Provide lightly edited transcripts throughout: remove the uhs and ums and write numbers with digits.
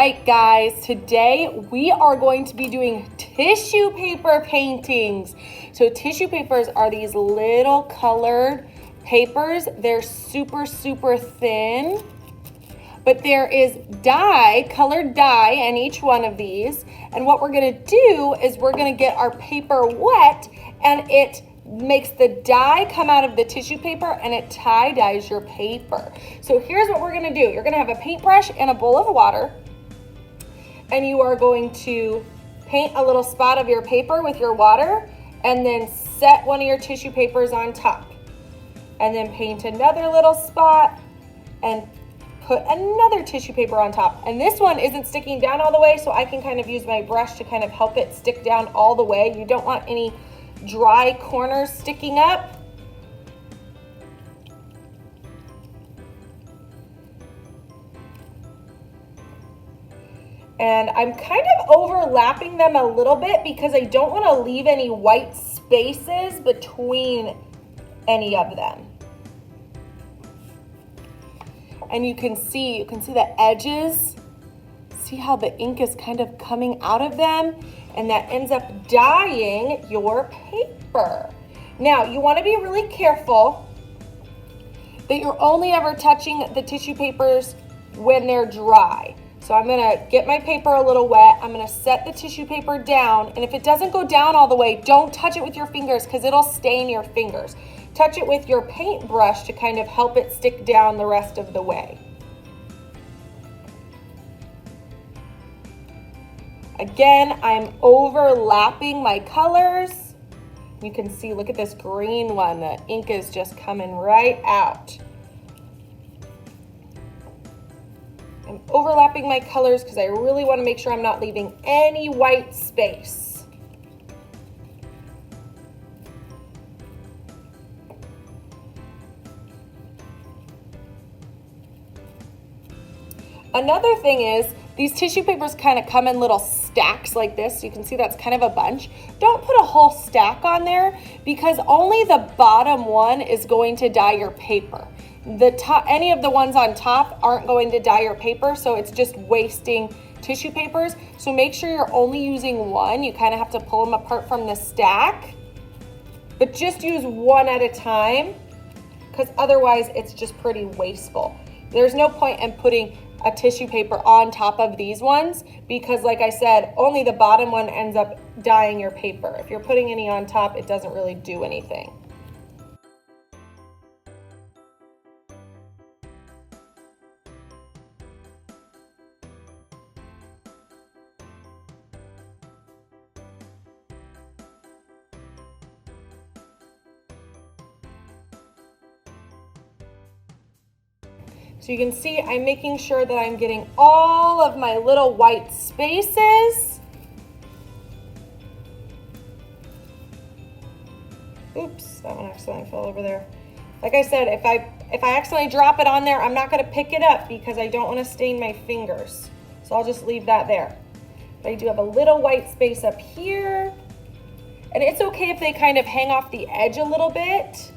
right, guys, today we are going to be doing tissue paper paintings. So tissue papers are these little colored papers. They're super, super thin, but there is dye, colored dye in each one of these. And what we're gonna do is we're gonna get our paper wet, and it makes the dye come out of the tissue paper and it tie dyes your paper. So here's what we're gonna do. You're gonna have a paintbrush and a bowl of water, and you are going to paint a little spot of your paper with your water, and then set one of your tissue papers on top, and then paint another little spot and put another tissue paper on top. And this one isn't sticking down all the way, so I can kind of use my brush to kind of help it stick down all the way. You don't want any dry corners sticking up. And I'm kind of overlapping them a little bit because I don't want to leave any white spaces between any of them. And you can see the edges. See how the ink is kind of coming out of them, and that ends up dyeing your paper. Now, you want to be really careful that you're only ever touching the tissue papers when they're dry. So I'm gonna get my paper a little wet. I'm gonna set the tissue paper down, and if it doesn't go down all the way, don't touch it with your fingers because it'll stain your fingers. Touch it with your paintbrush to kind of help it stick down the rest of the way. Again, I'm overlapping my colors. You can see, look at this green one. The ink is just coming right out. I'm overlapping my colors because I really want to make sure I'm not leaving any white space. Another thing is, these tissue papers kind of come in little stacks like this. You can see that's kind of a bunch. Don't put a whole stack on there because only the bottom one is going to dye your paper. Any of the ones on top aren't going to dye your paper, so it's just wasting tissue papers. So make sure you're only using one. You kind of have to pull them apart from the stack, but just use one at a time because otherwise it's just pretty wasteful. There's no point in putting a tissue paper on top of these ones because, like I said, only the bottom one ends up dyeing your paper. If you're putting any on top, it doesn't really do anything. So you can see I'm making sure that I'm getting all of my little white spaces. Oops, that one accidentally fell over there. Like I said, if I accidentally drop it on there, I'm not going to pick it up because I don't want to stain my fingers. So I'll just leave that there. But I do have a little white space up here. And it's okay if they kind of hang off the edge a little bit,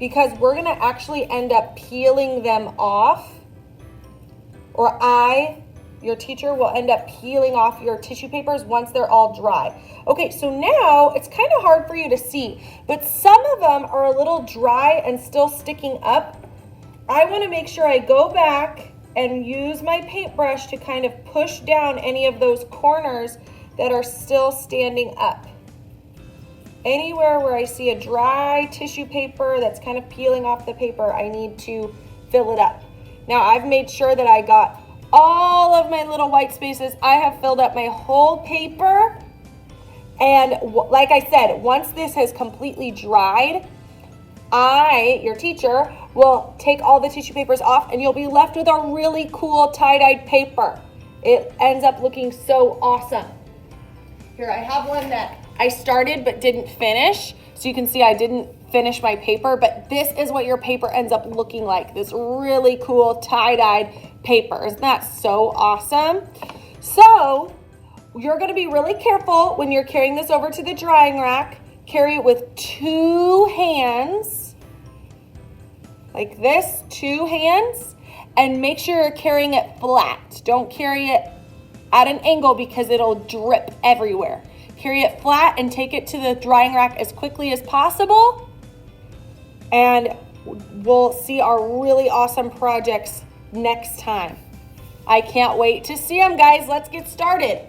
because we're gonna actually end up peeling them off, or your teacher will end up peeling off your tissue papers once they're all dry. Okay, so now it's kind of hard for you to see, but some of them are a little dry and still sticking up. I wanna make sure I go back and use my paintbrush to kind of push down any of those corners that are still standing up. Anywhere where I see a dry tissue paper that's kind of peeling off the paper, I need to fill it up. Now I've made sure that I got all of my little white spaces. I have filled up my whole paper. And like I said, once this has completely dried, your teacher, will take all the tissue papers off and you'll be left with a really cool tie-dyed paper. It ends up looking so awesome. Here, I have one that I started but didn't finish. So you can see I didn't finish my paper, but this is what your paper ends up looking like. This really cool tie-dyed paper. Isn't that so awesome? So you're gonna be really careful when you're carrying this over to the drying rack. Carry it with 2 hands, like this, 2 hands. And make sure you're carrying it flat. Don't carry it at an angle because it'll drip everywhere. Carry it flat and take it to the drying rack as quickly as possible. And we'll see our really awesome projects next time. I can't wait to see them, guys. Let's get started.